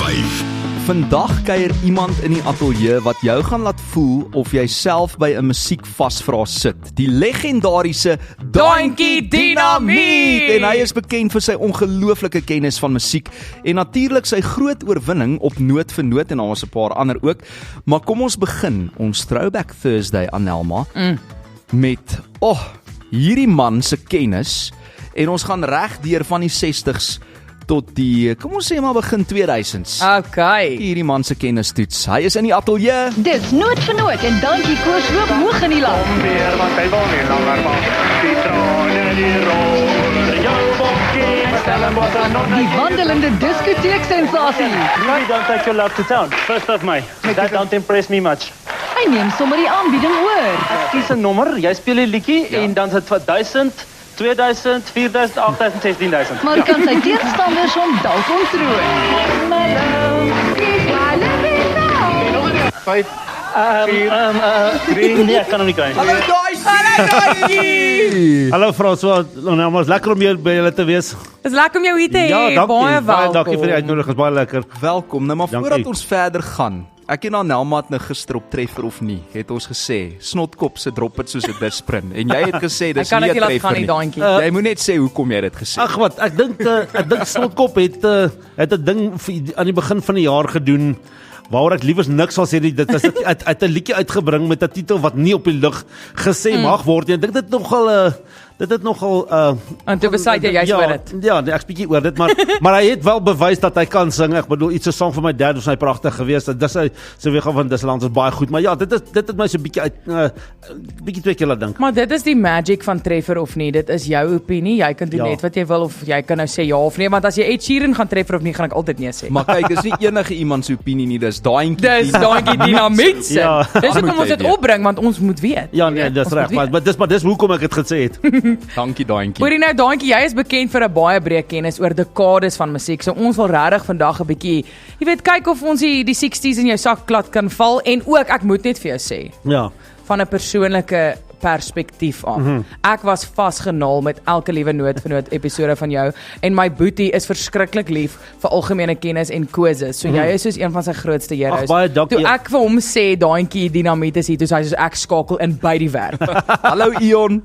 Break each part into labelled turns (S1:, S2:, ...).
S1: 5.
S2: Vandag kuier iemand in die ateljee wat jou gaan laat voel of jy self by 'n musiekvasvra sit. Die legendariese Doentjie Dynamiet! En hy is bekend vir sy ongelooflike kennis van musiek en natuurlik sy groot oorwinning op Noot vir Noot en daar was 'n paar ander ook. Maar kom ons begin ons Throwback Thursday, Anelma, met hierdie man se kennis en ons gaan reg deur van die 60s tot die, kom ons sê maar begin 2000s.
S3: Okay.
S2: Hierdie man se kennis toets. Hy is in die ateljee.
S4: Dis Noot vir Noot en Doentjie koers loop hoog in die land.
S5: Weer wat hy wil nie langer wag. Die trane die rol, jou bokkie, Stellenbosch en nog
S4: Die wandelende diskoteeksensasie.
S5: Maybe don't take your love to town. 1st of May. That don't impress me much.
S4: Hy neem sommer die aanbieding oor.
S5: Kies 'n nommer, jy speel die liedjie en dan is dit vir 1000, 2000, 4000, 8000, 16000.
S4: Maar kan sy tegenstanders hom dalk ontroon.
S5: 5, 3, nee, ek kan hom nie kry.
S2: Hallo Doentjie!
S6: Hallo François, nou maar lekker om jou by julle te wees.
S3: Dis lekker om jou hier te hê.
S6: Ja, dankie.
S3: Baie
S6: Dankie vir die uitnodiging, baie lekker.
S2: Welkom. Nou maar
S6: Dankie.
S2: voordat ons verder gaan. Ek en Anelma het nou gister op Treffer of nie, het ons gesê, snotkop se drop het soos 'n disprin. En jy het gesê dis
S3: Ek kan
S2: nie
S3: dit
S2: 'n
S3: nie laat
S2: treffer
S3: gaan nie,
S2: nie.
S3: Doentjie.
S2: Jy moet net sê hoekom jy dit gesê.
S6: Ag wat, ek dink Snotkop het 'n ding aan die begin van die jaar gedoen waaroor ek liewers niks sal sê nie. Dit is uit 'n liedjie uitgebring met 'n titel wat nie op die lug gesê mag word nie. Ek dink dit het nogal
S3: En toe besluit jy jy's oor dit.
S6: Ja, nee, ek's bietjie oor dit, maar hy het wel bewys dat hy kan sing. Ek bedoel iets so song vir my dad was hy pragtig geweest. Dit is hy se weergawe van Disland is baie goed, maar ja, dit het my so 'n bietjie uit bietjie twee keer laat dink.
S3: Maar dit is die magic van Treffer of nie. Dit is jou opinie. Jy kan doen
S6: Ja.
S3: net wat jy wil of jy kan nou sê ja of nee, want as jy Ed Sheeran gaan Treffer of nie, gaan ek altyd nee sê.
S2: Maar kyk, is nie enige iemand se opinie nie, dis Doentjie.
S3: Dis Doentjie Dynamiet se.
S6: Ja.
S3: Dis hoekom
S2: Moet
S3: ons dit
S2: jy weet.
S3: opbring, want ons moet weet.
S6: Ja, nee, dis
S3: Ons
S6: reg,
S3: moet weet.
S6: maar dis hoekom ek dit gesê het.
S2: Dankie Doentjie.
S3: Hoorie nou, Doentjie, jy is bekend vir 'n baie breë kennis oor dekades van musiek. So ons wil regtig vandag 'n bietjie, jy weet, kyk of ons die 60s in jou sak glad kan val en ook ek moet net vir jou sê,
S6: Ja.
S3: van 'n persoonlike perspektief af. Ek was vasgenaal met elke liewe Noot vir Noot episode van jou en my boetie is verskriklik lief vir algemene kennis en quizzes. So jy is soos een van sy grootste heroes.
S6: Ag, baie dankie.
S3: Toe ek vir hom sê Doentjie Dynamiet is hier, toe sê hy soos ek skakel in by die werk.
S2: Hallo Ion.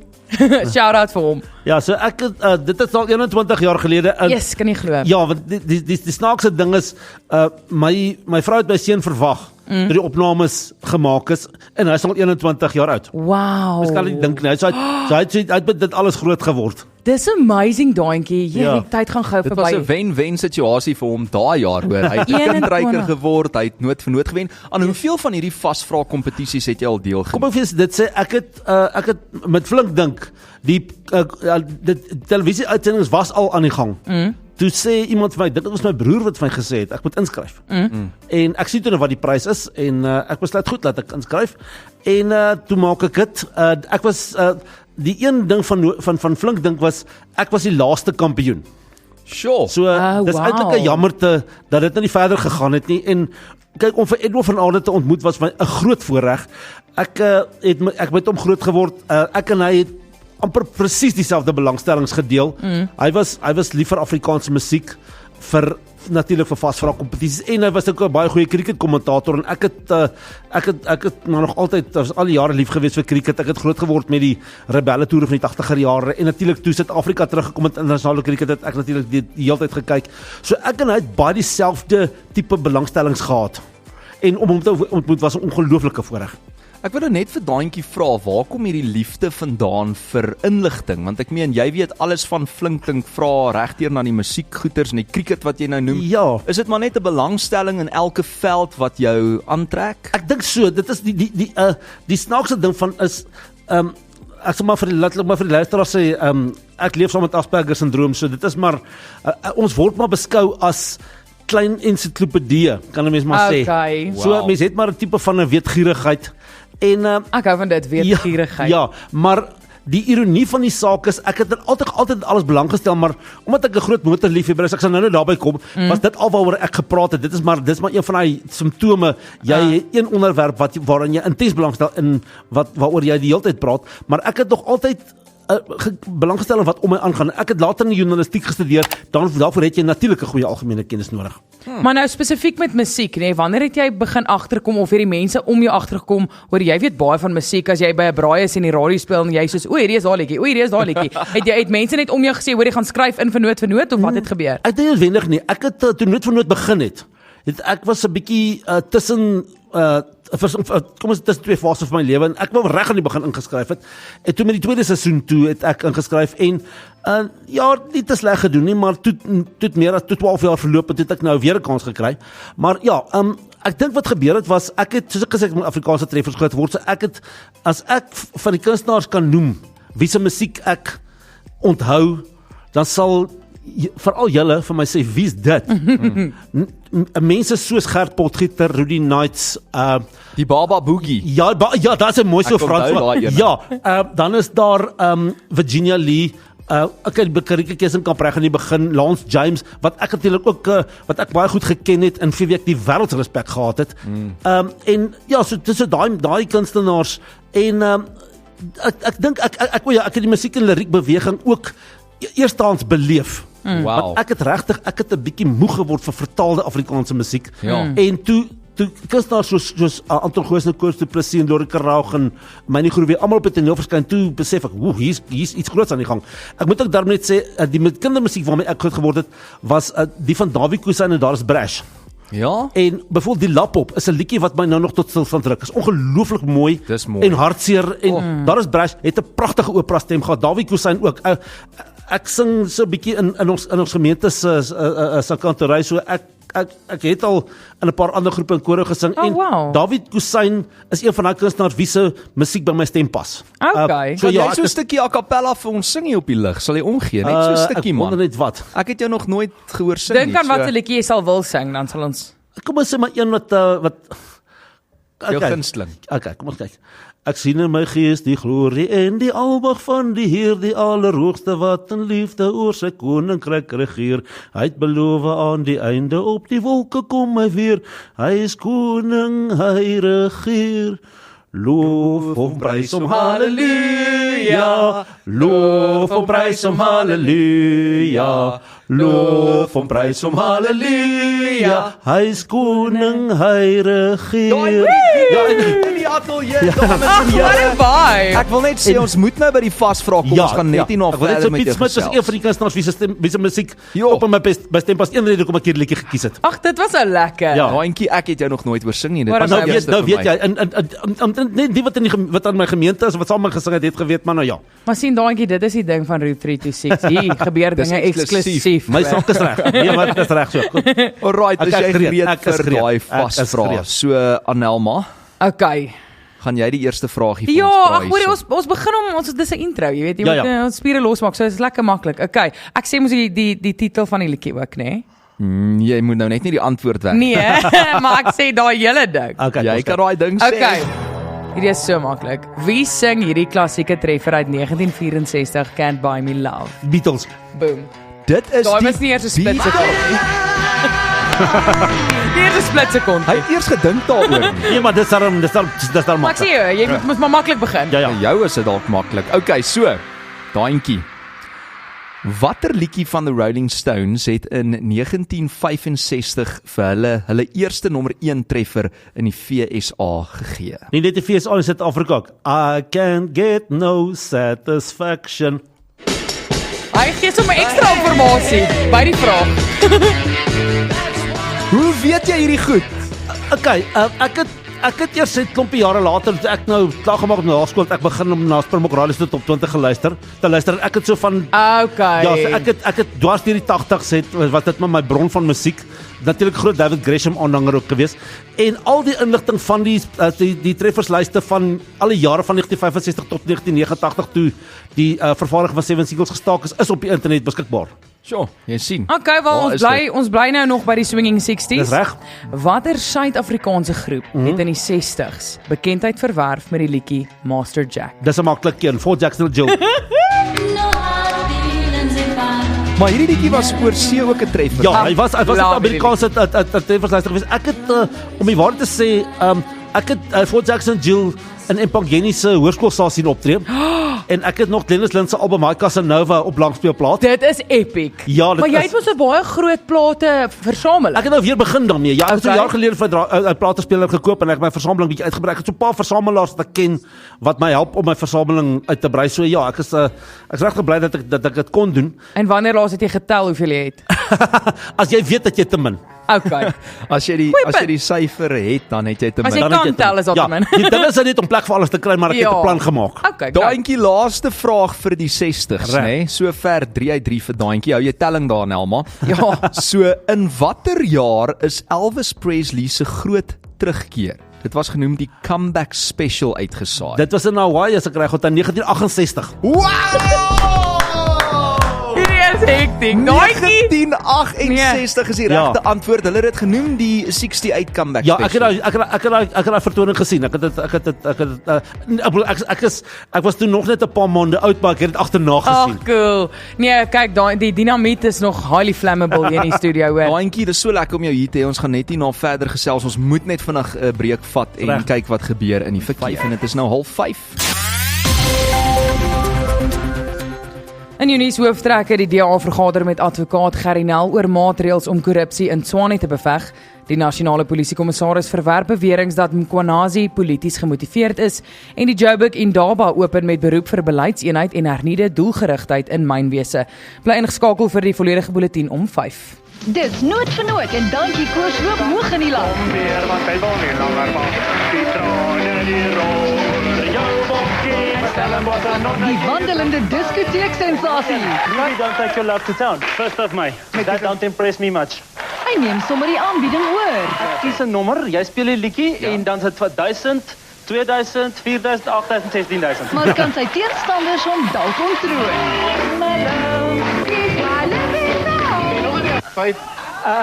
S3: Shout out vir hom.
S6: Ja, so ek het, dit is al 21 jaar gelede.
S3: Yes, kan nie glo.
S6: Ja, want die snaakse ding is my vrou het my seun verwag toe die opnames gemaak is en hy is al 21 jaar oud.
S3: Wow.
S6: Ek kan nie dink nie. Hy het met dit alles groot geword.
S3: Dis amazing, Doentjie. Jy
S6: Ja.
S3: die tyd gaan gou
S2: Dit was 'n
S3: verby.
S2: wen-wen situasie vir hom daai jaar hoor. Hy het 'n
S3: 21.
S2: kindryker geword, hy het Noot vir Noot gewen. Aan hoeveel van hierdie vasvra kompetisies het jy al
S6: Kom
S2: deelgeneem?
S6: ek vir julle dit sê, ek het met flink dink die televisie uitsendings was al aan die gang. Toe sê iemand vir my, dit was my broer wat vir my gesê het, ek moet inskryf. En ek sien toe nou wat die prys is en ek besluit goed laat ek inskryf. En toe maak ek dit. Ek was die een ding van flink dink was ek was die laaste kampioen.
S2: Sure.
S6: So dis
S3: wow.
S6: eintlik 'n jammerte dat dit nou nie verder gegaan het nie. En kyk, om vir Edward van Aarde te ontmoet was my 'n groot voorreg. Ek het met hom groot geword. Ek en hy het amper presies dieselfde belangstellings gedeel. Hy was lief vir Afrikaanse musiek, vir natuurlik vir vasvra kompetisies en hy was ook 'n baie goeie cricketkommentator en ek het maar nog altyd al die jare lief gewees vir cricket. Ek het groot geword met die rebelle toere van die 80er jare en natuurlik toe Suid-Afrika teruggekom het in internasionale cricket het ek natuurlik die hele tyd gekyk. So ek en hy het baie dieselfde tipe belangstellings gehad. En om hom te ontmoet was 'n ongelooflike voorreg.
S2: Ek wil nou net vir Doentjie vra, waar kom hierdie liefde vandaan vir inligting? Want ek meen, jy weet alles van flink dink vra regdeur na die musiekgoeters en die cricket wat jy nou noem.
S6: Ja.
S2: Is dit maar net 'n belangstelling in elke veld wat jou aantrek?
S6: Ek dink so, dit is die snaakse ding van is ek sê maar laat ek maar vir die luisteraars sê ek leef saam met Asperger syndroom, so dit is maar ons word maar beskou as klein ensiklopedie, kan 'n mens maar sê.
S3: Okay.
S6: So
S2: Wow.
S6: mens het maar 'n tipe van 'n weetgierigheid en
S3: Ek hou van dit, weetgierigheid.
S6: Ja, maar die ironie van die saak is ek het altyd alles belang gestel, maar omdat ek 'n groot motorliefhebber is, ek sal nou daarby kom, was dit alwaaroor ek gepraat het. Dit is maar een van daai simptome. Jy het een onderwerp waaraan jy intens belangstel in waaroor jy die hele tyd praat, maar ek het nog altyd belang gestel in wat om my aangaan. Ek het later in die journalistiek gestudeer, daarvoor het jy natuurlik 'n goeie algemene kennis nodig.
S3: Maar nou spesifiek met musiek, nee, wanneer het jy begin agterkom of het die mense om jou agtergekom, hoor jy weet baie van musiek as jy by 'n braai is en die radio speel en jy soos, o, hierdie is daai liedjie, o, hierdie is daai liedjie. Het mense net om jou gesê, hoor jy gaan skryf in vir noot of wat het gebeur?
S6: Ek dink noodwendig nie. Ek het toe nood begin het ek was 'n bietjie tussen kom ons tussen twee fases van my lewe en ek wou reg aan die begin ingeskryf het. En toe met die tweede seisoen toe het ek ingeskryf en ja, nie te sleg gedoen nie, maar toe meer as 12 jaar verloop en toe het ek nou weer 'n kans gekry. Maar ja, ek dink wat gebeur het was ek het soos ek gesê ek met Afrikaanse treffers groot word, so ek het as ek van die kunstenaars kan noem wie se musiek ek onthou, dan sal veral julle vir my sê, wie's dit? Mense soos Gert Potgieter, Rudy Knights,
S2: die Baba Boogie.
S6: Ja, dat is 'n mooi so Frans. Ja, dan is daar Virginia Lee, ek het Bekarike Kesenkamp reg in die begin, Lance James, wat ek natuurlik ook wat ek baie goed geken het en vir wie ek die wêreldrespek gehad het. En ja, so tussen daai kunstenaars en ek dink ek het die musiek en liriek beweging ook eerstehands beleef.
S2: Wow.
S6: Want ek het 'n bietjie moeg geword vir vertaalde Afrikaanse musiek.
S2: Ja.
S6: En toe kunstenaars soos Anton Goosen, Koos du Plessis en Lorika Raug en Mynie Groewe almal op die toneel verskyn, toe besef ek, hier's iets groots aan die gang. Ek moet ook daarmee net sê, die met kindermusiek waarmee ek groot geword het, was die van Dawie Kusyn en Daar is Brash.
S2: Ja.
S6: En byvoorbeeld die Lapop is 'n liedjie wat my nou nog tot stilstand druk. Is ongelooflik mooi, en hartseer en Daar is Brash het 'n pragtige opera stem gehad. Dawie Kusyn ook. Ek sing so 'n bietjie in ons gemeente se kantory, so ek het al in 'n paar ander groepe en kore gesing en David Kusyn is een van daai kunstenaars wie se musiek by my stem pas.
S3: Okay.
S2: So jy so 'n stukkie a cappella vir ons sing hier op die lig. Sal jy omgee net so 'n stukkie man?
S6: Ek wonder net wat.
S2: Ek het jou nog nooit gehoor sing nie.
S3: Dink aan watter liedjie jy sal wil sing, dan sal ons.
S6: Kom ons sê maar een wat
S2: jou gunsteling.
S6: Okay, kom ons kyk. Ek sien in my gees die glorie en die almag van die Heer, die Allerhoogste wat in liefde oor sy koninkryk regeer. Hy het beloof aan die einde op die wolke kom hy weer. Hy is koning, hy regeer. Loof of prys hom, halleluja. Loof of prys hom, halleluja. Loof hom, prys hom, halleluja. Hy is koning, hy regeer.
S2: Ja, in die ateljee, dames en here. Ek wil net sê, ons moet nou by die vasvra kom, ons gaan net nie nog verder met jou gesels.
S6: Dit is een van die kunstenaars wie se musiek op in my stempas, een rede hoekom ek hierdie liedjie gekies het.
S3: Ag, dit was 'n lekker.
S6: Ja,
S2: Daantjie, ek het jou nog nooit hoor sing nie.
S6: Nou weet jy, net die wat aan my gemeente is, wat saam met my gesing het geweet, maar nou ja.
S3: Maar sien Daantjie, dit is die ding van Route 326. Hier gebeur dinge eksklusief.
S6: My sak is reg. Nee, maar dit is reg so.
S2: Alright, is jy gereed vir daai vasvra? So Anelma.
S3: Okay.
S2: Gaan jy die eerste vraagie vir
S3: ons
S2: vra?
S3: Ja, ag, ons begin dis 'n intro, jy weet, jy moet ons spiere losmaak, so is lekker maklik. Okay. Ek sê mos die titel van die liedjie ook, né?
S2: Jy moet nou net nie die antwoord weg.
S3: Nee, maar ek sê daai hele ding.
S2: Okay, jy kan daai ding sê.
S3: Okay. Hierdie is so maklik. Wie sing hierdie klassieke treffer uit 1964, Can't Buy Me Love?
S6: Beatles.
S3: Boom.
S2: Dit is
S3: daai was nie eers 'n split sekond. Die eerste split sekond.
S2: Hy het eers gedink daaroor.
S6: Nee, maar dis daarom
S3: Maar ek sê jy moet maar maklik begin.
S6: Ja.
S2: Jou is dit dalk maklik. Okay, so. Daantjie. Watter liedjie van the Rolling Stones het in 1965 vir hulle eerste nommer 1 treffer in die VSA gegee?
S6: Nie net die VSA in Suid-Afrika. I can't get no satisfaction.
S3: Hy gee sommer ekstra informasie by die vraag.
S2: Hoe weet jy hierdie goed?
S6: Okay, ek het eers 'n klompie jare later, toe ek nou klaar gemaak op laerskool, ek begin om na Springbok Radio se Top 20 te luister. Ek het so van
S3: okay.
S6: Ja, so ek het dwars deur die 80s was dit maar my bron van musiek. Natuurlik groot David Gresham aanhanger ook gewees. En al die inligting van die trefferslyste van alle jare van 1965 tot 1989 toe die vervaardiging van 7 Singles gestaak is op die internet beskikbaar.
S2: Sjoe, jy sien.
S3: Okay, wel ons bly nou nog by die Swinging 60s.
S6: Dis reg.
S3: Watter Suid-Afrikaanse groep het in die 60s bekendheid verwerf met die liedjie Master Jack?
S6: Dis 'n maklike een, Fort Jackson Jill.
S2: Maar hierdie liedjie was oor see ook 'n treffer.
S6: Ja, hy was 'n Amerikaanse trefferslyster gewees. Ek het om die waarheid te sê, ek het Fort Jackson Jill in Empangeni se hoërskoolsaal sien optree. En ek het nog Dennis Lind se album My Casanova op langspeelplaat.
S3: Dit is epic.
S6: Ja, dit
S3: maar jy
S6: is-
S3: het mos 'n baie groot plate versameling.
S6: Ek het nou weer begin daarmee. Ja, ek het so 'n
S3: Okay.
S6: jaar gelede vir 'n platespeler gekoop en ek het my versameling bietjie uitgebrei. Ek het so 'n paar versamelaars wat ek ken wat my help om my versameling uit te brei. So ja, ek is regtig bly dat ek dit kon doen.
S3: En wanneer laas het jy getel hoeveel jy het?
S6: As jy weet dat jy te min.
S3: Okay.
S2: As jy die syfer het, dan het jy te
S3: As
S2: min.
S3: jy
S6: Dan het
S3: kan
S6: te min.
S3: tel, is dat
S6: ja,
S3: te min.
S6: die ding is net om plek vir alles te kry, maar ek het 'n plan gemaak.
S3: Okay,
S2: Daantjie, laaste vraag vir die 60s,
S6: Reg.
S2: nê? Sover 3 uit 3 vir Daantjie. Hou jy telling daar, Nelma?
S3: Ja.
S2: So, in watter jaar is Elvis Presley se groot terugkeer? Dit was genoem die Comeback Special uitgesaai.
S6: Dit was in Hawaii as ek reg het in 1968.
S3: Hierdie is hektiek. Daantjie.
S2: 1968 is die
S6: Ja.
S2: regte antwoord. Hulle het dit genoem die 68 Comeback
S6: Ja, ek
S2: Special.
S6: het daai vertoning gesien. Ek was toe nog net 'n paar maande oud, maar ek het dit agterna gesien.
S3: Ag, cool. Nee, kyk, die dinamiet is nog highly flammable hier in die studio, hoor.
S2: Daantjie, dis so lekker om jou hier te hê. Ons gaan net hierna verder gesels. Ons moet net vinnig 'n breek vat en
S6: Reg.
S2: kyk wat gebeur in die verkeer. En dit is nou 4:30.
S3: In Junie se hooftrekker die DA vergader met advokaat Gerry Nel oor maatreëls om korrupsie in Tshwane te beveg. Die nasionale polisiekommissaris verwerp beweringe dat Mkhwanazi polities gemotiveerd is en die Joburg Indaba open met beroep vir beleidseenheid en hernieude doelgerigtheid in mynwese. Bly ingeskakel vir die volledige bulletin om 5.
S4: Dis noot vir noot en dankie Koos loop hoog in die land.
S5: Kom weer, want hy wil nie langer wag. Die trane die rol, jou bokkie en Stellenbosch en nog
S4: Die wandelende diskoteeksensasie.
S1: Really don't take your love to town. 1st of May. That don't impress me much.
S4: Hy neem sommer die aanbieding oor.
S1: Kies 'n nommer, jy speel die liedjie en dan sit vir 1000, 2000, 4000, 8000, 16000.
S4: Maar kan sy teenstanders hom dalk ontroon.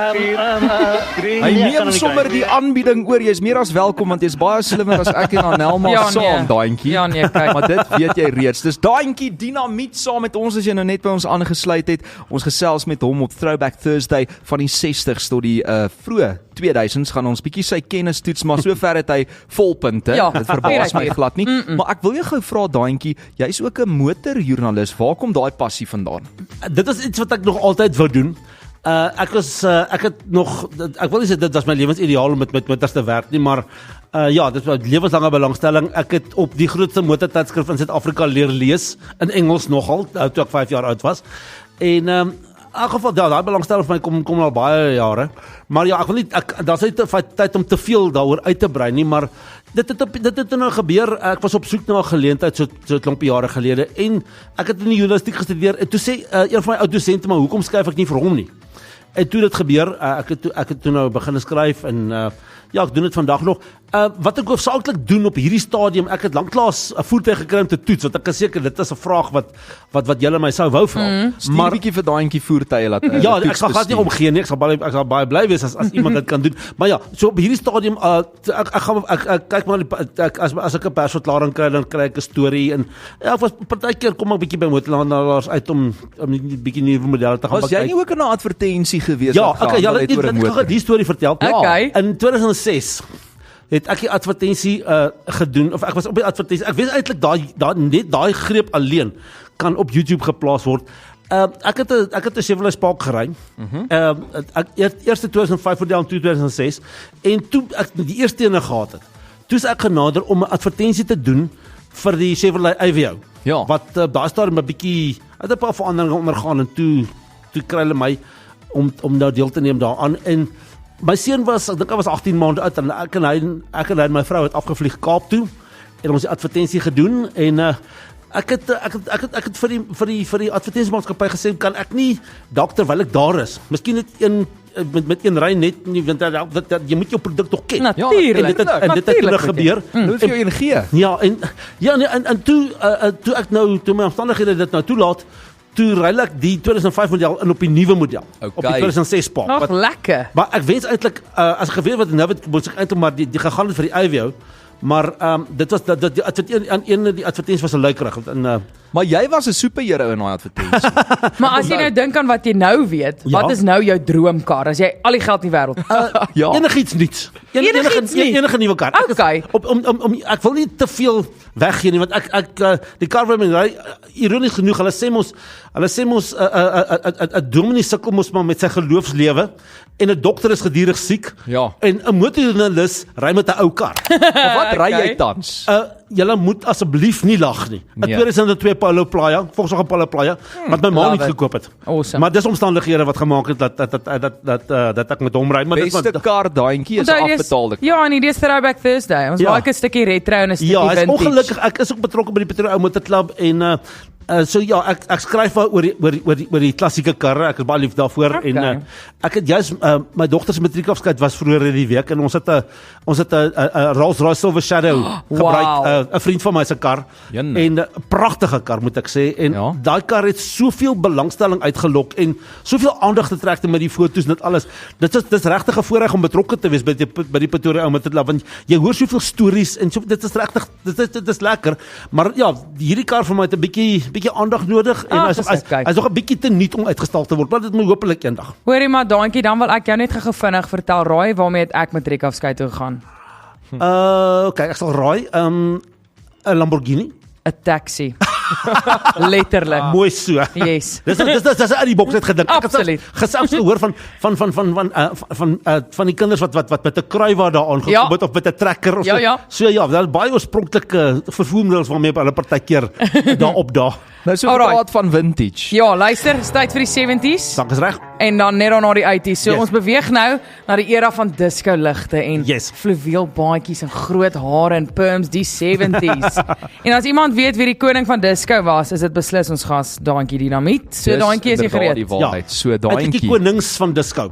S2: Hy neem sommer die aanbieding oor. Jy's meer as welkom want jy's baie slimmer as ek en Anelma saam, Daantjie.
S3: Ja, nee, kyk.
S2: Maar dit weet jy reeds. Dis Daantjie Dinamiet saam met ons as jy nou net by ons aangesluit het. Ons gesels met hom op Throwback Thursday van die 60s tot die vroeë 2000s gaan ons bietjie sy kennis toets, maar sover het hy volpunte.
S3: Ja,
S2: Dit verbaas my
S3: hier.
S2: glad nie. Maar ek wil jou gou vra, Daantjie, jy's ook 'n motorjoernalis. Waar kom daai passie vandaan?
S6: Dit is iets wat ek nog altyd wou doen. Ek het nog ek wil nie sê dit was my lewensideaal om met motors te werk nie, maar ja, dit was 'n lewenslange belangstelling. Ek het op die grootste motortydskrif in Suid-Afrika leer lees in Engels nogal toe ek 5 jaar oud was. En in elk geval daai belangstelling vir my kom al baie jare. Maar ja, ek wil nie daar's nie tyd om te veel daaroor uit te brei nie, maar dit het nou gebeur. Ek was op soek na 'n geleentheid so 'n klompie jare gelede en ek het in die journalistiek gestudeer. En toe sê een van my ou dosente, maar hoekom skryf ek nie vir hom nie? En toe dit gebeur, ek het toe nou begin skryf en ja, ek doen dit vandag nog. Wat ek hoofsaaklik doen op hierdie stadium, ek het lanklaas 'n voertuig gekry om te toets, want ek is seker dit is 'n vraag wat julle my sou wou vra.
S2: Stuur 'n bietjie vir Daantjie voertuie laat.
S6: Ja, ek sal glad nie omgee nie. Ek sal baie bly wees as iemand dit kan doen. Maar ja, so op hierdie stadium ek kyk maar as ek 'n persverklaring kry, dan kry ek 'n storie en ja, ek was partykeer kom ek bietjie by motorhandelaars uit om 'n bietjie nuwe modelle te gaan
S2: Was jy nie ook in 'n advertensie gewees?
S6: Ja,
S2: wat
S6: okay, ja,
S2: gehandel het oor 'n
S6: ek
S2: motor?
S6: gaan die storie vertel.
S3: Ja. Okay.
S6: In 2006 het ek die advertensie gedoen of ek was op die advertensie. Ek weet eintlik daai greep alleen kan op YouTube geplaas word. Ek het 'n Chevrolet Spark gery. Eerste 2005 model en 2006 en toe ek die eerste ene gehad het. Toe is ek genader om 'n advertensie te doen vir die Chevrolet Aveo.
S2: Ja.
S6: Wat daar staan 'n bietjie het 'n paar veranderinge ondergaan en toe kry hulle my om nou deel te neem daaraan en my seun was, ek dink hy was 18 maande oud en ek en my vrou het afgevlieg Kaap toe en ons die advertensie gedoen en ek het vir die advertensiemaatskappy gesê kan ek nie dalk terwyl ek daar is. Miskien net een met een ry net nie want jy moet jou produk tog ken.
S3: Natuurlik.
S6: En dit het nou gebeur.
S2: Hoe vir jou een gee?
S6: Ja, en toe toe my omstandighede dit nou toelaat, toe ry ek die 2005 model in op die nuwe model.
S2: Okay.
S6: Op die 2006 Spark.
S3: Nog lekker.
S6: Maar ek wens eintlik as ek geweet wat nou moet ek eintlik maar die gegaan het vir die Aveo, maar dit was die advertensie was 'n luikerig en
S2: Maar jy was 'n superhero in daai advertensie.
S3: Maar as jy nou dink aan wat jy nou weet,
S6: Ja.
S3: wat is nou jou droomkar as jy al die geld in die wêreld?
S2: Ja.
S6: Enigiets nuuts.
S3: Enigiets nuuts?
S6: Enige nuwe kar. Ek is-
S3: Okay.
S6: Ek wil nie te veel weggee nie want die kar wat my ry, ironies genoeg, hulle sê mos 'n dominee sukkel mos maar met sy geloofslewe en 'n dokter is gedurig siek.
S2: Ja.
S6: En 'n motorjoernalis ry met 'n ou kar.
S2: Maar wat ry jy
S3: Okay.
S2: tans?
S6: Julle moet asseblief nie lag nie. 'n
S2: Nee.
S6: 2002 Polo Playa, volgens nog 'n Polo Playa, wat my ma
S3: love
S6: nie
S3: it.
S6: gekoop het.
S3: Awesome.
S6: Maar dis omstandighede wat gemaak het dat ek met hom ry, maar dit
S2: Beste kar daantjie is 'n
S3: Onthou, dis-
S2: afbetaalde kar.
S3: Ja, en hierdie is Throwback Thursday. Ons
S6: Ja.
S3: maak 'n stukkie retro en 'n stukkie
S6: Ja, is
S3: vintage.
S6: ongelukkig. Ek is ook betrokke by die Pretoria Ou Motor Klub en so ja, ek skryf wel oor die klassieke karre. Ek is baie lief daarvoor
S3: Okay.
S6: en ek het juist my dogter se matriekafskeid was vroeër in die week en ons het 'n Rolls-Royce Silver Shadow gebruik, 'n vriend van my se kar
S2: Jenne.
S6: en 'n pragtige kar moet ek sê en
S2: Ja.
S6: daai kar het soveel belangstelling uitgelok en soveel aandag getrek met die foto's en dit alles. Dis regtig 'n voorreg om betrokke te wees by die Pretoria Ou Motor Klub want jy hoor soveel stories en dit is regtig dit is lekker, maar ja, hierdie kar vir my het 'n bietjie aandag nodig en
S3: Dis okay.
S6: hy's nog 'n bietjie te nuut om uitgestal te word, maar dit moet hopelik eendag.
S3: Hoorie maar daantjie, dan wil ek jou net gou vinnig vertel, raai waarmee het ek matriekafskeid toe gegaan?
S6: Okay, ek sal raai, 'n Lamborghini.
S3: 'n Taxi. Letterlik.
S6: Mooi so.
S3: Yes.
S6: Dis uit die boks uit gedink. Ek het
S3: Absoluut.
S6: gesels gehoor van die kinders wat met 'n kruiwa daar aangekom
S3: Ja.
S6: het of met 'n trekker of
S3: Ja,
S6: so.
S3: ja.
S6: So ja, daar is baie oorspronklike vervoermiddels waarmee hulle partykeer daar daag.
S2: Nou so
S3: Alright.
S2: praat van vintage.
S3: Ja, luister, dis tyd vir die 70s
S6: Dank is reg.
S3: en dan net daarna die 80s. So
S6: Yes.
S3: ons beweeg nou na die era van disco ligte en
S6: Yes.
S3: fluweel baadjies en groot hare en perms, die 70s. En as iemand weet wie die koning van disco was, is dit beslis ons gas Daantjie Dinamiet. So
S2: Dis
S3: Daantjie, is jy
S2: inderdaad
S3: gereed?
S2: die waarheid. So
S6: Uit die
S2: daantjie.
S6: konings van disco.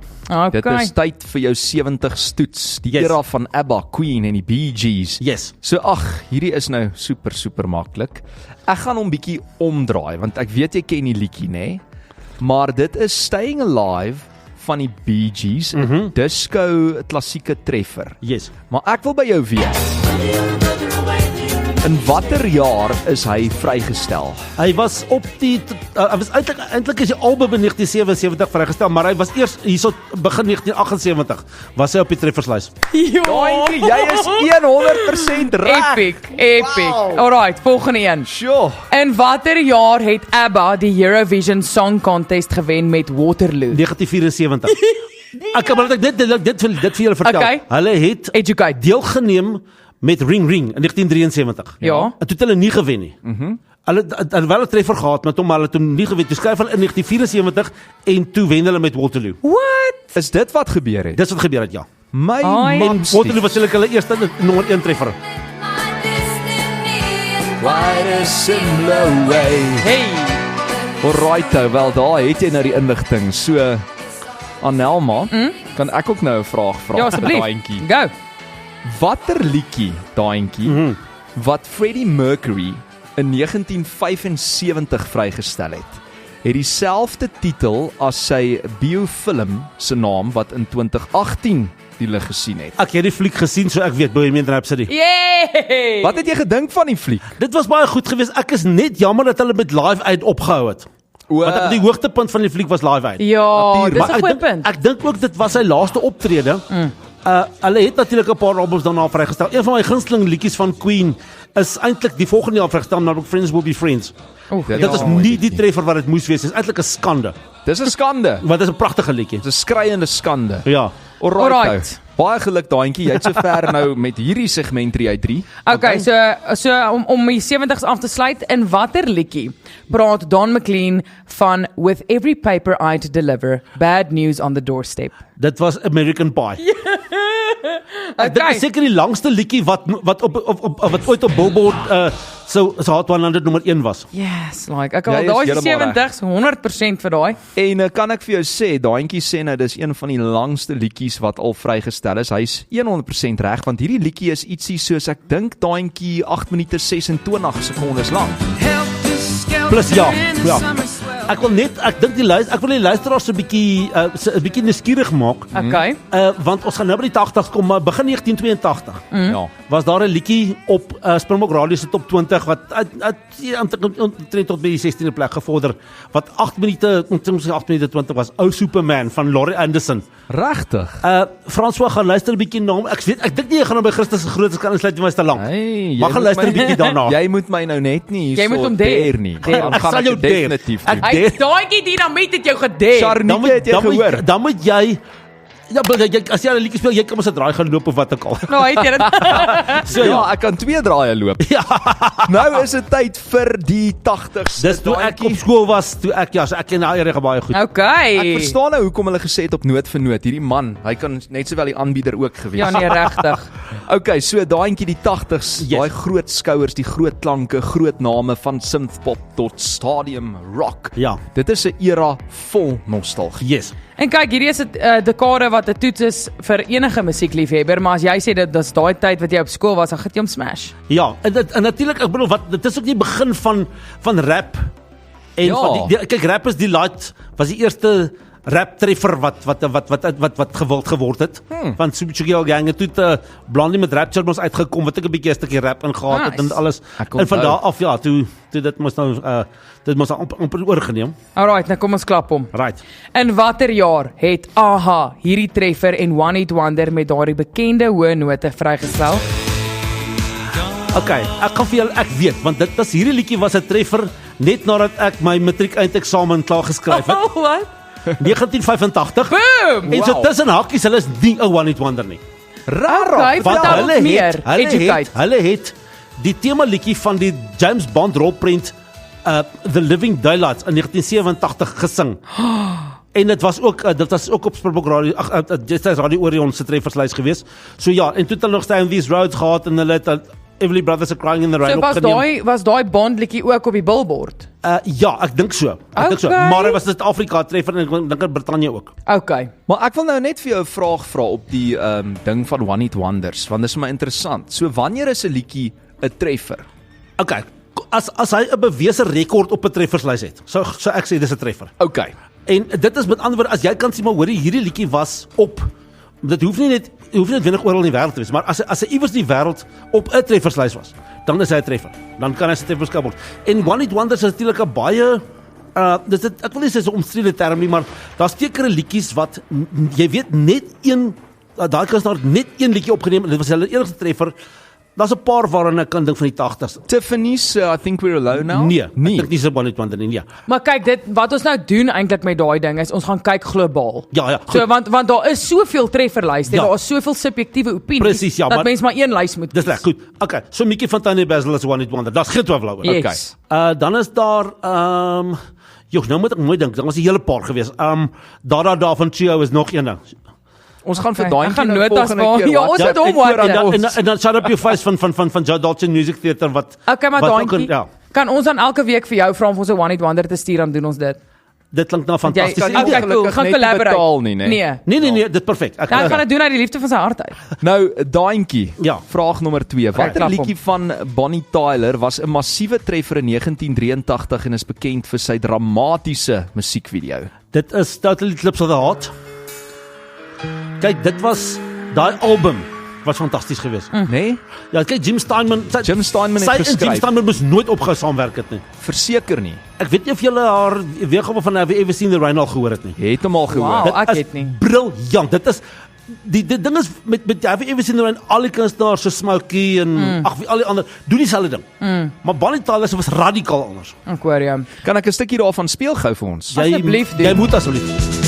S2: Dit
S3: Okay.
S2: is tyd vir jou 70 stoets, die
S6: Yes.
S2: era van ABBA, Queen en die Bee Gees.
S6: Yes.
S2: So hierdie is nou super maklik. Ek gaan hom bietjie omdraai want ek weet jy ken die liedjie, nê? Maar dit is Staying Alive van die Bee Gees, 'n disco klassieke treffer.
S6: Yes.
S2: Maar ek wil by jou weet. In watter jaar is hy vrygestel?
S6: Hy was op hy was eintlik is die album in 1977 vrygestel, maar hy was eers hierso begin 1978 was hy op die trefferslys.
S2: Daai jy is 100% reg.
S3: Epic.
S2: Wow.
S3: Alright, volgende een.
S2: Sjoe.
S3: In watter jaar het ABBA die Eurovision Song Contest gewen met Waterloo?
S6: 1974. Ek kan maar dit vir julle vertel.
S3: Okay.
S6: Hulle het
S3: Educate.
S6: deelgeneem met Ring Ring in 1973.
S3: Ja.
S6: En toe het hulle nie gewen nie. Hulle het wel 'n treffer gehad met hom, maar hulle het hom nie gewen. Toe skryf hulle in 1974 en toe wen hulle met Waterloo.
S3: What?
S2: Is dit wat gebeur het?
S6: Dis wat gebeur het, ja.
S2: My
S3: Ai.
S6: En
S2: mamstie.
S6: Waterloo was hulle eerste nommer 1 treffer.
S2: Quite a similar way.
S3: Hey.
S2: Alright, wel daar het jy nou die inligting. So Anelma, kan ek ook nou 'n vraag vra?
S3: Ja,
S2: vir
S3: asseblief.
S2: Daantjie?
S3: Go.
S2: Watter liedjie, Daantjie, wat Freddie Mercury in 1975 vrygestel het dieselfde titel as sy biofilm se naam wat in 2018 die lig gesien het.
S6: Ek het die fliek gesien, so ek weet Bohemian Rhapsody.
S3: Yay!
S2: Wat het jy gedink van die fliek?
S6: Dit was baie goed geweest. Ek is net jammer dat hulle met Live Aid opgehou het. Want die hoogtepunt van die fliek was Live Aid.
S3: Ja, dis
S6: Maar
S3: 'n goeie punt.
S6: ek dink ook dit was sy laaste optrede. Hulle het natuurlik 'n paar albums daarna vrygestel. Een van my gunsteling liedjies van Queen is eintlik die volgende jaar vrygestel, naamlik Friends Will Be Friends.
S3: Oef,
S2: Dit
S6: Dit
S2: is
S6: is nie die treffer wat dit moes wees. Dit is eintlik 'n skande.
S2: Dis 'n skande.
S6: Want dit is 'n pragtige liedjie.
S2: Dis 'n skreiende skande.
S6: Ja.
S2: Alright.
S3: Alright.
S2: Baie geluk Daantjie, jy het sover nou met hierdie segment 3 uit 3.
S3: Okay, so om die 70s af te sluit, in watter liedjie praat Don McLean van With Every Paper I to Deliver, Bad News on the Doorstep?
S6: Dit was American Pie. Dit is seker die langste liedjie wat wat ooit op Billboard so Hot 100 nommer 1 was.
S3: Yes, like ek
S2: Jy
S3: al
S2: is
S3: daai
S2: heeltemal
S3: 70s 100% vir daai.
S2: En kan ek vir jou sê, Daantjie sê nou dis een van die langste liedjies wat al vrygestel is. Hy's 100% reg want hierdie liedjie is ietsie soos ek dink Daantjie 8 minute 26 sekondes lank.
S6: Plus ja. Ek dink ek wil die luisteraars 'n bietjie nuuskierig maak.
S3: Okay.
S6: Want ons gaan nou by die 80s kom, maar begin 1982
S2: Ja.
S6: was daar 'n liedjie op Springbok Radio se top 20 wat omtrent tot by die 16de plek gevorder, wat 8 minute 20 was, Ou Superman van Laurie Anderson.
S2: Regtig?
S6: François, gaan luister 'n bietjie na hom. Ek dink nie jy gaan hom by Christus se grootes kan insluit, jy is te lank.
S2: Hey,
S6: Maar gaan luister 'n bietjie daarna.
S2: Jy moet my nou net nie
S3: Jy moet hom dare
S2: nie.
S3: Dare.
S2: Dan
S6: Ek
S2: gaan
S6: sal
S2: ek
S6: jou
S2: dit
S6: dare.
S2: definitief
S6: Ek
S2: doen.
S3: Hy daai dinamiet het jou gedek.
S2: Sharnike het jy gehoor.
S6: Dan moet jy as jy 'n liedjie speel, jy kan mos 'n draai gaan loop of wat ook al.
S3: Nou, hy het dit.
S6: So
S2: Ja, ek kan 2 draaie loop.
S6: Ja.
S2: Nou is dit tyd vir die 80s.
S6: Dis toe ek op skool was, so ek ken daai area baie goed.
S3: Okay.
S2: Ek verstaan nou hoekom hulle gesê het op noot vir noot. Hierdie man, hy kan net sowel die aanbieder ook gewees.
S3: Ja, nee, regtig.
S2: Okay, so daaientjie die 80s,
S6: Yes.
S2: daai groot skouers, die groot klanke, groot name van synthpop tot stadium rock.
S6: Ja.
S2: Dit is 'n era vol nostalgie.
S6: Yes.
S3: En kyk, hierdie is 'n dekade wat 'n toets is vir enige musiekliefhebber, maar as jy sê dis daai tyd wat jy op skool was, dan gaan jy hom smash.
S6: Ja, en natuurlik, ek bedoel dit is ook die begin van rap. En
S2: Ja.
S6: van kyk, rap is Delight was die eerste rap treffer wat gewild geword het. Van Sugar Gang het toe Blondie met Rapture ons uitgekom wat ek 'n bietjie 'n stukkie rap ingehaal het en alles.
S2: Ek
S6: En van
S2: onthou.
S6: daar af ja, toe dit moes nou amper oorgeneem.
S3: Alright, nou kom ons klap hom.
S6: Right.
S3: In watter jaar het AHA hierdie treffer en One Hit Wonder met daardie bekende hoë note vrygestel?
S6: Okay, ek gaan vir julle ek weet want dit was hierdie liedjie was 'n treffer net nadat ek my matriek eindeksamen klaar geskryf het.
S3: Oh, what?
S6: 1985.
S3: Boom!
S6: En so
S2: Wow.
S6: tussen hakies, hulle is nie 'n One Hit Wonder nie.
S3: Okay,
S6: Want
S3: vertel ons meer. Educate.
S6: Hulle het die tema liedjie van die James Bond rolprent The Living Daylights in 1987 gesing. En dit was ook op Springbok Radio, Justice Radio Orion se trefferslys gewees. So ja, en toe het hulle nog Stay on These Roads gehad en hulle het Everly Brothers Are Crying in the Rain
S3: So
S6: opgeneem.
S3: was daai Bond liedjie ook op die billboard?
S6: Ja, ek dink so. Dink so.
S3: Okay.
S6: Maar hy was Suid-Afrika treffer en ek dink in Brittanje ook.
S3: Okay.
S2: Maar ek wil nou net vir jou 'n vraag vra op die ding van One Hit Wonders, want dit is my interessant. So wanneer is 'n liedjie 'n treffer?
S6: Okay. As hy 'n bewese rekord op 'n trefferslys het, so ek sê dis 'n treffer.
S2: Okay.
S6: En dit is met ander woorde, as jy kan sien maar hoorie hierdie liedjie was op, dit hoef nie noodwendig oral in die wêreld te wees, maar as hy iewers in die wêreld op 'n trefferslys was, dan is hy 'n treffer. Dan kan hy sy treffer skep word. En One Hit Wonders is natuurlik 'n baie ek wil nie sê so 'n omstrede term nie, maar daar's sekere liedjies wat jy weet net een daai kunstenaar het net een liedjie opgeneem en dit was hulle enigste treffer. Daar's 'n paar waaraan ek kan dink van die 80s.
S2: Tiffany's I Think We're Alone Now?
S6: Nee, ek dink nie so One Hit Wonder nie. Nee.
S3: Maar kyk, dit wat ons nou doen eintlik met daai ding is ons gaan kyk globaal.
S6: Ja,
S3: So
S6: goed.
S3: want daar is soveel trefferlyste,
S6: Ja.
S3: daar is soveel subjektiewe opinies
S6: Presies, ja,
S3: dat
S6: maar-
S3: mens maar een lys moet
S6: Dis reg, goed. Okay, so Mickey van Tiny Basil is One Hit Wonder. Daar's geen twyfel daaroor.
S3: Yes.
S6: Dan is daar nou moet ek mooi dink. Daar was 'n hele paar gewees. Daar van Trio is nog een ding.
S2: Ons gaan vir
S3: Okay,
S2: daai
S3: ek gaan
S2: nou
S3: notas
S2: volgende
S3: maak.
S2: keer.
S3: Ja,
S2: wat?
S3: ons het hom
S6: en
S3: WhatsApp.
S6: dan Shut Up Your Face van Joe Dolce Music Theatre wat
S3: Okay, maar
S6: wat ook
S3: daantjie.
S6: ja,
S3: Kan ons dan elke week vir jou vra om ons 'n One Hit Wonder te stuur, dan doen ons dit.
S6: dit klink nou
S3: Want jy-
S6: fantasties.
S2: kan nie
S3: Okay,
S2: ongelukkig
S3: cool, gaan
S2: net nie
S3: collaborate.
S2: betaal nie, né?
S3: Nee.
S6: Nee, dit perfek. Ek
S3: Dan gaan dit doen uit die liefde van sy hart uit.
S2: Nou, daaientjie.
S6: Ja.
S2: Vraag nommer 2. Watter
S3: klap hom.
S2: liedjie van Bonnie Tyler was 'n massiewe treffer in 1983 en is bekend vir sy dramatiese musiekvideo?
S6: Dit is Totally Eclipse of the Heart. Kyk, dit was daai album was fantasties geweest.
S2: Né?
S6: Ja, kyk Jim Steinman het
S2: Jim Steinman het
S6: sy en Jim
S2: geskryf.
S6: Steinman moes nooit opgehou saamwerk het nie.
S2: Verseker nie.
S6: Ek weet nie of julle haar weergawe van Have You Ever Seen the Rain al gehoor het nie.
S2: Jy het hom al gehoor.
S3: Wow. Ek
S6: is
S3: het nie.
S6: Briljant. Dit is die ding is met Have You Ever Seen the Rain, al die kunstenaars so Smokey en wie al die ander doen dieselfde ding. Maar Bonnie Tyler se was radikaal anders.
S3: Ek hoor jou.
S2: Kan ek 'n stukkie daarvan speel gou vir ons?
S3: Asseblief doen.
S6: Jy moet asseblief.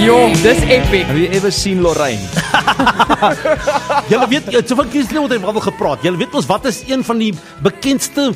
S3: Jo, dis epic.
S2: Have you ever seen Lorraine?
S6: Julle weet, so van Christelyn het hy wel gepraat. Julle weet ons wat is een van die bekendste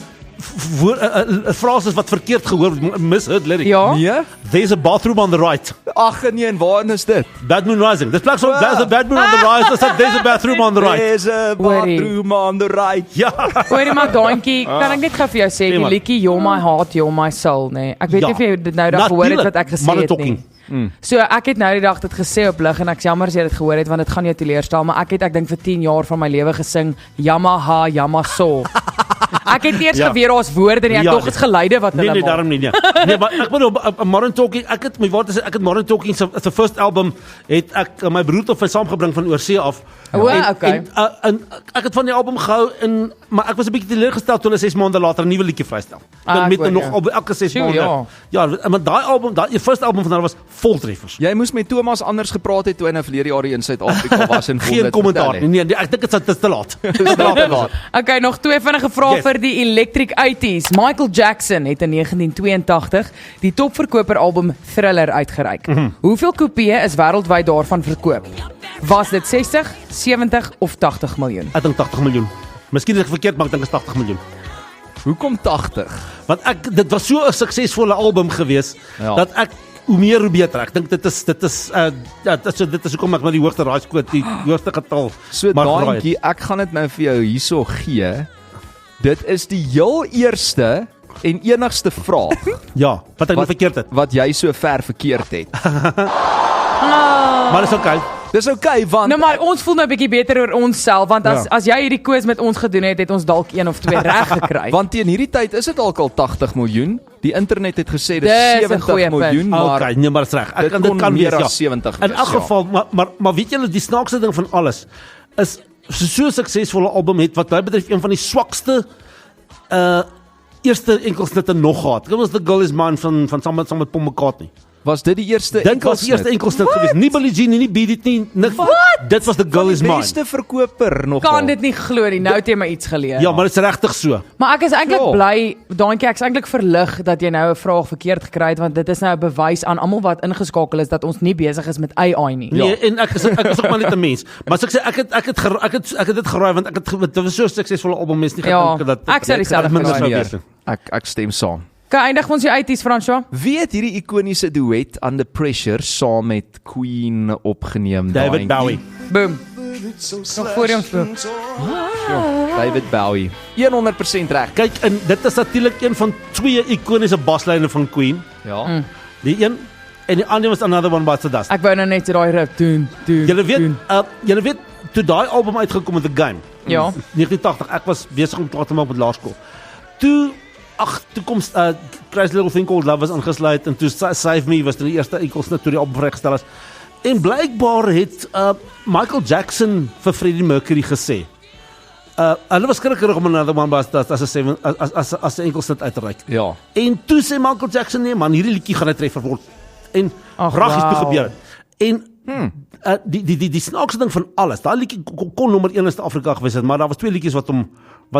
S6: frases wat verkeerd gehoor word, misheard lyric.
S3: Ja.
S2: Nee?
S6: There's a bathroom on the right.
S2: Ag nee, en waarin is dit?
S6: Bad Moon Rising. Dis plek so, there's a Bad Moon on the rise, there's a bathroom on the right.
S2: There's a bathroom on the right.
S6: Ja.
S3: Hoorie maar daantjie, kan ek net gou vir jou sê die
S6: man.
S3: liedjie You're My Heart, You're My Soul, nee. Ek weet
S6: Ja.
S3: nie of jy dit nou dag gehoor het wat ek gesê
S6: Manne
S3: het
S6: talking.
S3: nie. So ek het nou die dag dit gesê op lig en ek's jammer as jy dit gehoor het want dit gaan jou teleurstel, maar ek dink vir 10 jaar van my lewe gesing Yamaha Yamaso. Ek het eers
S6: Ja.
S3: geweet daar's woorde en ek
S6: Ja,
S3: dog is geluide wat hulle
S6: Nee,
S3: maak.
S6: daarom nie. Nee, maar ek bedoel Modern Talking, ek het Modern Talking se first album het ek my broer tot saamgebring van oorsee af.
S3: O,
S6: En-
S3: okay.
S6: En ek het van die album gehou maar ek was 'n bietjie teleurgestel toe hulle 6 maande later 'n nuwe liedjie vrystel.
S3: Ah,
S6: Met
S3: ek hoor
S6: nog
S3: jou.
S6: op elke 6
S3: Sjoe,
S6: maande. Ja, maar daai album, daai first album van hulle was vol treffers.
S2: Jy moes met Thomas anders gepraat het toe hy nou verlede jaar hier in Suid-Afrika was en
S6: Geen kommentaar nie. Nee, ek dink dit is te laat.
S3: Okay, nog twee vinnige vrae
S6: Yes.
S3: vir die Electric 80s. Michael Jackson het in 1982 die topverkoper album Thriller uitgereik. Hoeveel kopieë is wêreldwyd daarvan verkoop? Was dit 60, 70 of 80 miljoen?
S6: Ek dink 80 miljoen. Miskien is ek verkeerd, maar ek dink dit is 80 miljoen.
S2: Hoekom 80?
S6: Want dit was so 'n suksesvolle album geweest
S2: Ja.
S6: dat ek hoe meer hoe beter. Ek dink dit is hoekom ek met die hoogste raaiskoot, die hoogste getal.
S2: So
S6: maar geraai het.
S2: daantjie, ek gaan dit nou vir jou hierso gee. Dit is die heel eerste en enigste vraag
S6: Ja, wat ek nie verkeerd het.
S2: wat jy so ver verkeerd het.
S6: Maar dis okay.
S2: Dis okay want
S3: Nou maar ons voel nou 'n bietjie beter oor onsself want as jy hierdie quiz met ons gedoen het ons dalk 1 of 2 reg gekry.
S2: want teen hierdie tyd is dit al 80 miljoen. Die internet het gesê dis
S3: Dis 'n
S2: 70
S3: goeie punt.
S2: miljoen, maar
S6: Okay, nee, maar dis reg.
S2: dit kon
S6: kan
S2: meer
S6: wees,
S2: as 70
S6: In
S2: wees,
S6: elk
S2: ja.
S6: geval, maar weet julle die snaakste ding van alles is so 'n suksesvolle album het wat my betref een van die swakste eerste enkelsnitte nog gehad. Dit was The Girl Is Mine van saam met Paul McCartney.
S2: Was dit die eerste
S6: Dink was die eerste enkelsnit geweest. Nie Billie Jean nie, Beat It nie. Niks. Dit was The Girl Is
S2: die
S6: Mine.
S2: beste verkoper nog.
S3: Kan dit nie glo nie. Nou het jy my iets geleer.
S6: Ja, maar dit is regtig so.
S3: Maar ek is eintlik
S2: Ja.
S3: bly, daantjie, ek's eintlik verlig dat jy nou 'n vraag verkeerd gekry het want dit is nou 'n bewys aan almal wat ingeskakel is dat ons nie besig is met AI nie.
S6: Nee, en ek is ook maar net 'n mens. Maar as ek sê ek het dit geraai want dit was so 'n suksesvolle album mens nie
S3: Ja,
S6: gedink dat
S3: ek sou dieselfde
S6: minder
S3: geraai
S6: sou
S3: het.
S6: wees.
S2: Ek stem saam.
S3: Kan eindig ons die 80s, François?
S2: Wie het hierdie ikoniese duet Under Pressure saam met Queen opgeneem?
S6: David
S2: daai
S6: Bowie.
S3: Boom. Nog voor ons boom.
S2: David Bowie. 100% reg.
S6: Kyk, en dit is natuurlik een van 2 ikoniese baslyne van Queen.
S2: Ja.
S6: Die een en die ander was Another One Bites the Dust.
S3: Ek wou nou net daai rip doen.
S6: Julle weet toe daai album uitgekom het, The Game.
S3: Ja.
S6: 1980. Ek was besig om klaar te maak met laerskool. Toe kom Crazy Little Thing Called Love was aangesluit en toe Save Me was die eerste enkelsnit toe die album vrygestel is. En blykbaar het Michael Jackson vir Freddie Mercury gesê. Hulle was skrikkerig om Another One Bites the Dust as 'n enkelsnit uit te reik.
S2: Ja.
S6: En toe sê Michael Jackson nee man, hierdie liedjie gaan 'n treffer word. En
S3: Ag,
S6: raggies toe
S3: wauw.
S6: gebeur het. En die snaakste ding van alles, daai liedjie kon nommer 1 in Suid-Afrika gewees het, maar daar was 2 liedjies wat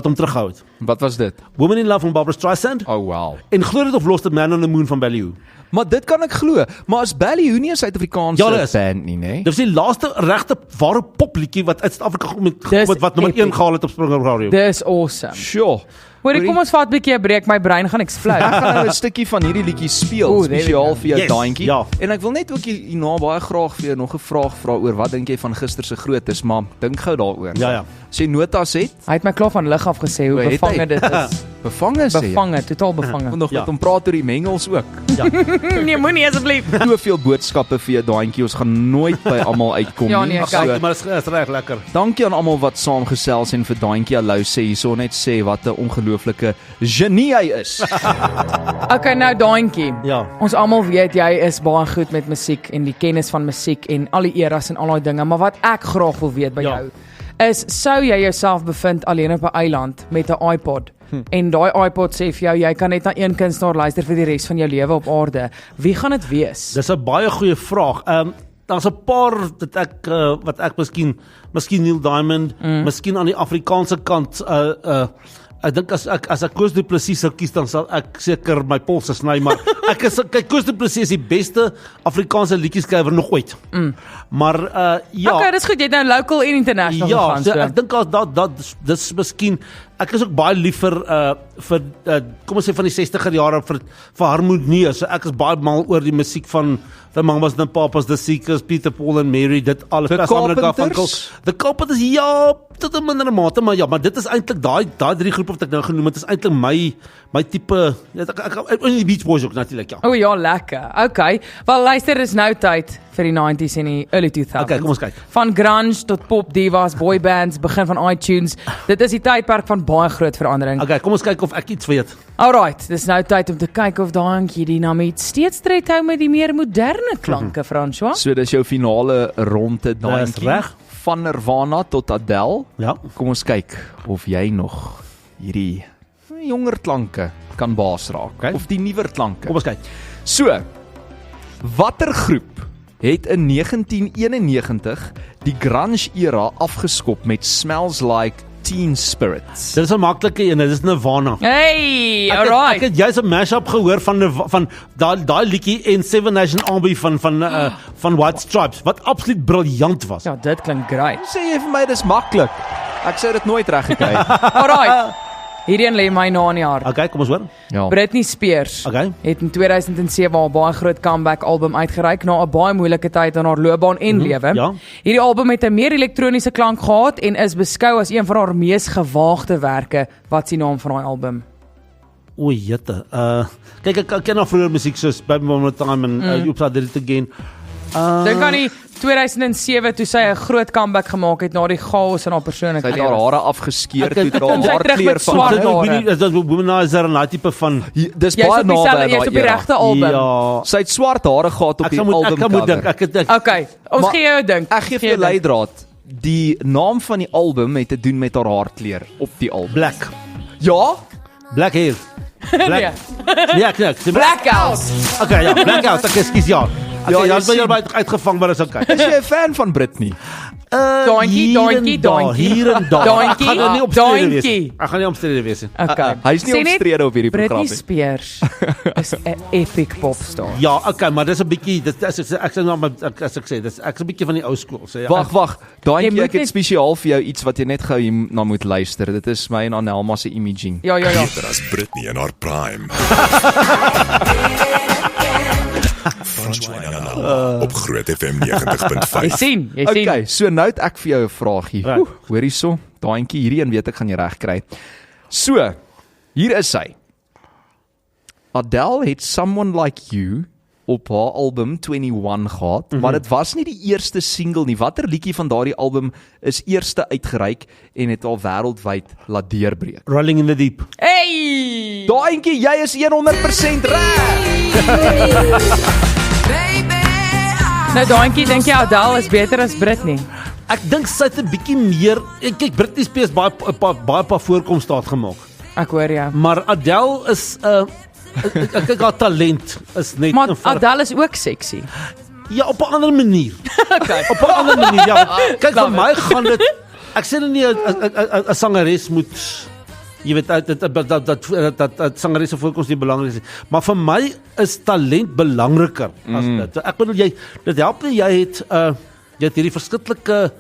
S6: hom terughou het.
S2: Wat was dit?
S6: Woman in Love van Barbra Streisand
S2: Oh wow.
S6: en Glo dit of Lost It Man on the Moon van Ballyhoo.
S2: Maar dit kan ek glo. Maar as Ballyhoo nie 'n Suid-Afrikaanse
S6: Ja, dit is.
S2: band nie, nê?
S6: Dit was die laaste regte ware popliedjie wat uit Suid-Afrika gekom
S3: Dis
S6: het wat nommer 1
S3: epic.
S6: gehaal het op Springer Radio.
S3: Dis awesome.
S2: Sure.
S3: Hoorie, kom ons vat 'n bietjie 'n breek, my brein gaan
S2: Ek
S3: explode.
S2: gaan nou 'n stukkie van hierdie liedjie speel,
S3: Oeh, there we
S2: spesiaal
S3: go.
S2: vir jou
S6: Yes,
S2: daantjie.
S6: ja.
S2: En ek wil net ook hierna baie graag vir jou nog 'n vraag vra oor wat dink jy van gister se grootes, maar dink gou daaroor.
S6: Ja.
S2: As jy notas het,
S3: Hy het my klaar van lig af gesê hoe
S2: O, het hy?
S3: bevange dit is.
S2: bevange sê jy.
S3: Bevange, totaal
S2: Wil
S3: bevange.
S2: nog
S6: Ja.
S2: met hom praat oor die mengels ook.
S3: Nee, moenie asseblief.
S2: Soveel boodskappe vir jou daantjie, ons gaan nooit by almal uitkom
S3: Ja,
S2: nie.
S3: nee,
S2: So,
S3: kyk.
S6: Maar dit is reg lekker.
S2: dankie aan almal wat saamgesels en vir daantjie hallo sê hierso, net sê wat 'n ongelooflike genie hy is.
S3: Okay, nou daantjie.
S6: Ja.
S3: Ons almal weet jy is baie goed met musiek en die kennis van musiek en al die eras en al daai dinge, maar wat ek graag wil weet by
S6: Ja.
S3: jou is sou jy jouself bevind alleen op 'n eiland met 'n iPod en daai iPod sê vir jou jy kan net na een kunstenaar luister vir die res van jou lewe op aarde. Wie gaan dit wees?
S6: Dis 'n baie goeie vraag. Daar's 'n paar wat ek miskien Neil Diamond, miskien aan die Afrikaanse kant ek dink as ek Koos Du Plessis sou kies dan sal ek seker my polse sny, maar kyk Koos Du Plessis is die beste Afrikaanse liedjieskrywer nog ooit. Maar ja.
S3: Okay, dis goed, jy het nou local en international
S6: Ja,
S3: gegaan
S6: so
S3: so.
S6: ek dink dis miskien ek is ook baie lief vir kom ons sê van die 60er jare vir harmonie. So ek is baie mal oor die musiek van The Mamas and Papas, The Seekers, Peter, Paul and Mary, dit alles.
S2: The Carpenters?
S6: The Carpenters, ja, tot 'n mindere mate, maar dit is eintlik daai 3 groepe wat ek nou genoem het, is eintlik my tipe, ek die Beach Boys ook natuurlik, ja.
S3: O ja, lekker. Okay. Wel luister, is nou tyd vir die 90s en die early 2000s.
S6: Okay, kom ons kyk.
S3: Van grunge tot pop divas, boybands, begin van iTunes. Dit is die tydperk van baie groot verandering.
S6: Okay, kom ons kyk of ek iets weet.
S3: Alright, dis nou tyd om te kyk of Dankie Dinamiet steeds tred hou met die meer moderne klanke, François.
S2: So dis jou finale ronde,
S6: Dis
S2: Daantjie.
S6: reg.
S2: Van Nirvana tot Adele.
S6: Ja.
S2: Kom ons kyk of jy nog hierdie jonger klanke kan baas raak,
S6: Okay.
S2: of die nuwer klanke.
S6: Kom ons kyk.
S2: So, watter groep het in 1991 die grunge era afgeskop met Smells Like Teen Spirits?
S6: Dit is 'n maklike een, dit is Nirvana.
S3: Hey,
S6: Ek
S3: alright.
S6: het jy's 'n mashup gehoor van daai liedjie en Seven Nation Army van White Stripes wat absoluut briljant was.
S3: Ja, dit klink great.
S2: Sê jy vir my dis maklik? Ek sou dit nooit reg gekry het.
S3: Alright. Hierdie lê my na in die hart.
S6: Okay, kom ons hoor.
S2: Ja.
S3: Britney Spears
S6: Okay.
S3: het in 2007 haar baie groot comeback album uitgereik na 'n baie moeilike tyd in haar loopbaan en lewe.
S6: ja.
S3: Hierdie album het 'n meer elektroniese klank gehad en is beskou as een van haar mees gewaagde werke. Wat is die naam van daai album?
S6: O, jette. Kyk ek ken nog vroeër musiek soos Baby One More Time en Oops, I Did It Again.
S3: Dink aan die 2007 toe sy 'n groot comeback gemaak het na die chaos in haar persoonlike
S2: Sy het haar hare afgeskeer,
S6: Ek
S2: toe
S6: het-
S2: het
S3: Sy
S2: haar
S3: terug
S2: haarkleur
S3: met
S2: van
S3: swart
S6: Dit
S3: hare.
S6: is dat Womanizer en daai tipe van
S2: Dis
S3: Jy's
S2: baie
S3: op
S2: naby
S3: dieselfde,
S2: aan
S3: jy's op die
S2: daai era.
S3: regte album.
S6: Ja.
S2: Sy het swart hare gehad op
S6: Ek
S2: die
S6: sal moet
S2: album
S6: ek moet dink.
S2: cover.
S3: Okay, ons
S2: Maar
S3: gee jou 'n dink.
S2: Ek gee vir jou leidraad. Die naam van die album het te doen met haar haarkleur op die album.
S6: Black.
S2: Ja?
S6: Black hair.
S3: Nee.
S6: Ja, knak.
S3: Blackout.
S6: Okay, ja, Blackout. Ek skuis ja.
S2: Ja,
S6: Okay,
S2: jy
S6: ja, jy
S2: sien.
S6: het uitgevang, maar is okay.
S2: Is jy 'n fan van Britney?
S3: Daantjie, daantjie, daantjie.
S6: Hier en daar.
S3: Daantjie,
S6: Ek gaan nou nie opstrede wees.
S3: daantjie.
S6: Ek gaan nie opstrede wees nie.
S3: Okay.
S2: Hy's nie
S3: Sê net,
S2: omstrede op hierdie program
S3: Britney
S2: nie.
S3: Spears is 'n epic popstar.
S6: Ja, okay, maar dis 'n bietjie ek sê nou maar as ek sê, ek's 'n bietjie van die ou skool, sê ja.
S2: Wag, daai
S3: Jy moet
S2: ek het
S3: net-
S2: spesiaal vir jou iets wat jy net gou hier na moet luister. Dit is my en Anelma se imaging.
S3: Ja.
S7: Beter as Britney in haar prime. François en Anel op Groot FM
S3: Jy
S7: 90.5.
S3: sien.
S2: Okay, so nou het ek vir jou 'n vraagie.
S6: Right.
S2: Hoor hierso, daantjie, hierdie een weet ek gaan jy reg kry. So, hier is sy. Adele het Someone Like You op haar album 21 gehad, maar dit was nie die eerste single nie. Watter liedjie van daardie album is eerste uitgereik en het al wêreldwyd laat deurbreek?
S6: Rolling in the Deep.
S3: Hey!
S2: Daantjie, jy is 100% reg.
S3: Nou daantjie, dink jy Adele is beter as Britney?
S6: Ek dink sy het 'n bietjie meer kyk Britney Spears baie pa voorkoms staat gemaak.
S3: Ek hoor jou.
S6: Maar Adele is ek kyk haar talent is net
S3: Maar
S6: eenvoudig-
S3: Adele is ook sexy.
S6: Ja, op 'n ander manier.
S3: Okay.
S6: Op 'n ander manier. Ja. Kyk vir
S3: Love
S6: my gaan dit ek sê nie 'n sangeres moet jy weet dat sangeresse voorkoms nie belangrik is nie. Maar vir my is talent belangriker as dit. So ek bedoel dit help nie jy het hierdie verskillike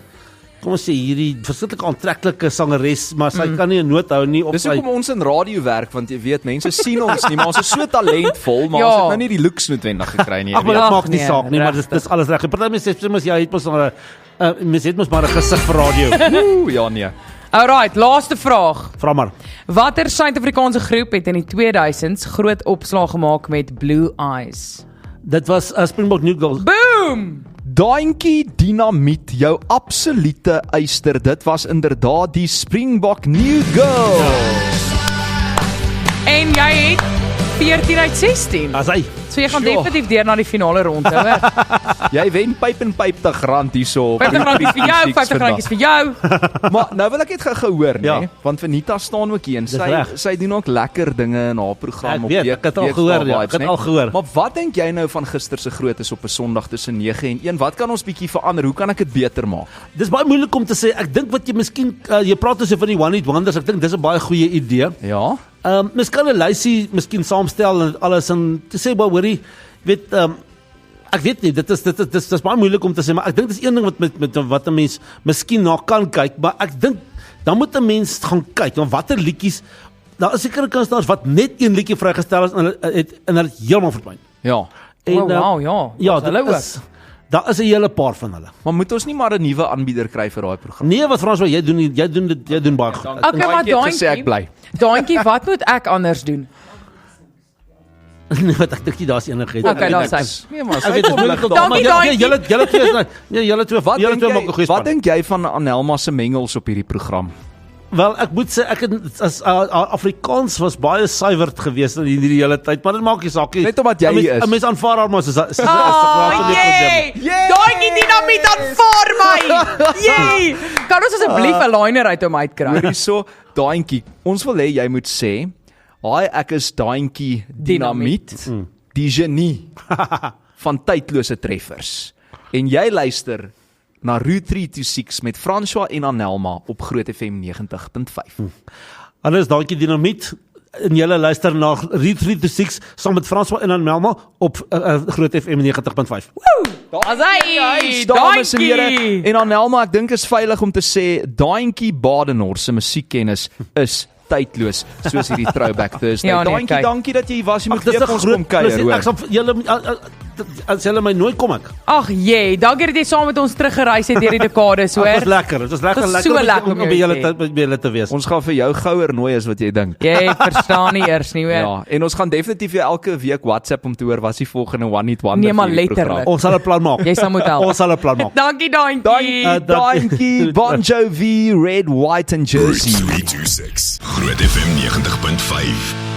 S6: kom ons sê hierdie verskillike aantreklike sangeres, maar sy kan nie 'n noot hou nie op
S2: Dis
S6: sy
S2: hoekom ons in radio werk, want jy weet mense sien ons nie, maar ons is so talentvol, maar
S3: Ja.
S2: ons het nou nie die looks noodwendig gekry nie.
S6: Ag, maar
S2: jy
S6: dit
S2: weet.
S6: maak nie
S3: nee,
S6: saak nie, maar dis alles reg. Party mense sê mos jy het mos maar mens het mos maar 'n gesig vir radio.
S2: Oeh, ja nee.
S3: Alright, laaste vraag.
S6: Vra maar.
S3: Watter Suid-Afrikaanse groep het in die 2000s groot opslag gemaak met Blue Eyes?
S6: Dit was Springbok New Girls.
S3: Boom!
S2: Daantjie Dinamiet, jou absolute eyster. Dit was inderdaad die Springbok New Girls.
S3: En jy het 14 uit 16.
S6: As hy
S3: So jy gaan
S2: Sjoe.
S3: definitief deur na die finale ronde, hoor.
S2: Jy wen pyp en R50 hierso. op
S3: 50 randjies vir jou, 50
S2: vandag.
S3: randjies vir jou.
S2: Maar nou wil ek net gou hoor,
S6: Ja.
S2: nê? Want Venita staan ook hier en
S6: Dis reg.
S2: sy doen ook lekker dinge in haar program
S6: Ek
S2: op
S6: weet, ek het al gehoor, ja, ek het
S2: nê?
S6: al gehoor.
S2: Maar wat dink jy nou van gister se grootes op 'n Sondag tussen 9 en 1? Wat kan ons bietjie verander? Hoe kan ek dit beter maak?
S6: Dis baie moeilik om te sê. Ek dink wat jy miskien jy praat dus van die One Hit Wonders. Ek dink dis 'n baie goeie idee.
S2: Ja.
S6: Mens kan 'n lysie miskien saamstel en alles en te sê maar hoorie, weet ek weet nie, dit is baie moeilik om te sê, maar ek dink dis een ding wat met wat 'n mens miskien na kan kyk, maar ek dink dan moet 'n mens gaan kyk, want watter liedjies, daar is sekere kunstenaars wat net een liedjie vrygestel is en hulle het heeltemal verdwyn.
S2: Ja.
S6: En,
S3: wow, ja,
S6: dit
S3: hulle
S6: is, daar is 'n hele paar van hulle.
S2: Maar moet ons nie maar 'n nuwe aanbieder kry vir daai program?
S6: Nee, wat Frans, jy doen baie goed.
S3: Okay, maar
S2: gesê ek bly.
S3: Daantjie, wat moet ek anders doen?
S6: Nee, wat ek dink nie daar's enigheid.
S3: Okay, daar's hy.
S2: Nee, maar
S6: Ek weet, dis moeilik om
S3: Dankie, Daantjie.
S6: julle twee is julle twee
S2: Wat
S6: julle
S2: dink
S6: twee maak 'n
S2: jy,
S6: goeie
S2: wat
S6: span.
S2: dink jy van Anelma se mengels op hierdie program?
S6: Wel, ek moet sê ek het as Afrikaans was baie suiwer geweest in hierdie hele tyd, maar dit maak nie saak nie.
S2: Net omdat jy is.
S6: 'n mens aanvaar haar maar soos
S3: Oh, jee! Daantjie Dinamiet aanvaar my! Jee! Kan ons asseblief 'n liner uit hom uitkry?
S2: Hierso, Daantjie, ons wil hê jy moet sê, "Haai, ek is Daantjie Dinamiet, die genie van tydlose treffers." En jy luister na Route 326 met François en Anelma op Groot FM 90.5.
S6: Hallo, is Daantjie Dinamiet en julle luister na Route 326 saam met François en Anelma op Groot FM 90.5.
S3: As hy,
S2: Dames en here,
S3: Daantjie!
S2: en Anelma, ek dink is veilig om te sê Daantjie Badenhorst se musiekkennis is tydloos, soos hierdie Throwback Thursday.
S3: Ja, nee,
S2: Daantjie,
S3: kyk.
S2: dankie dat jy hier was. Jy moet
S6: Dis
S2: weer
S6: 'n
S2: vir ons
S6: groot
S2: kom kuier,
S6: plesier. Ek
S2: hoor.
S6: sal julle as julle my nooi kom ek.
S3: Ag jee, dankie dat jy saam met ons teruggereis het deur die dekades,
S6: Dit was
S3: hoor.
S6: lekker. Dit was lekker
S3: Dit was
S6: lekker
S3: so lekker om
S6: om
S3: jou
S6: by julle
S3: te
S6: by julle te wees.
S2: Ons gaan vir jou gouer nooi as wat jy dink.
S3: Jy verstaan nie eers nie, hoor.
S2: Ja, en ons gaan definitief jou elke week WhatsApp om te hoor wat die volgende One Hit Wonder
S3: Nee, maar
S2: vir hierdie program.
S3: letterlik.
S6: Ons sal 'n plan maak.
S3: Jy sal moet help.
S6: Ons sal 'n plan maak.
S3: Dankie Daantjie.
S2: Daantjie, Bon Jovi, Red, White and Jersey.
S7: 326 Groot FM 90.5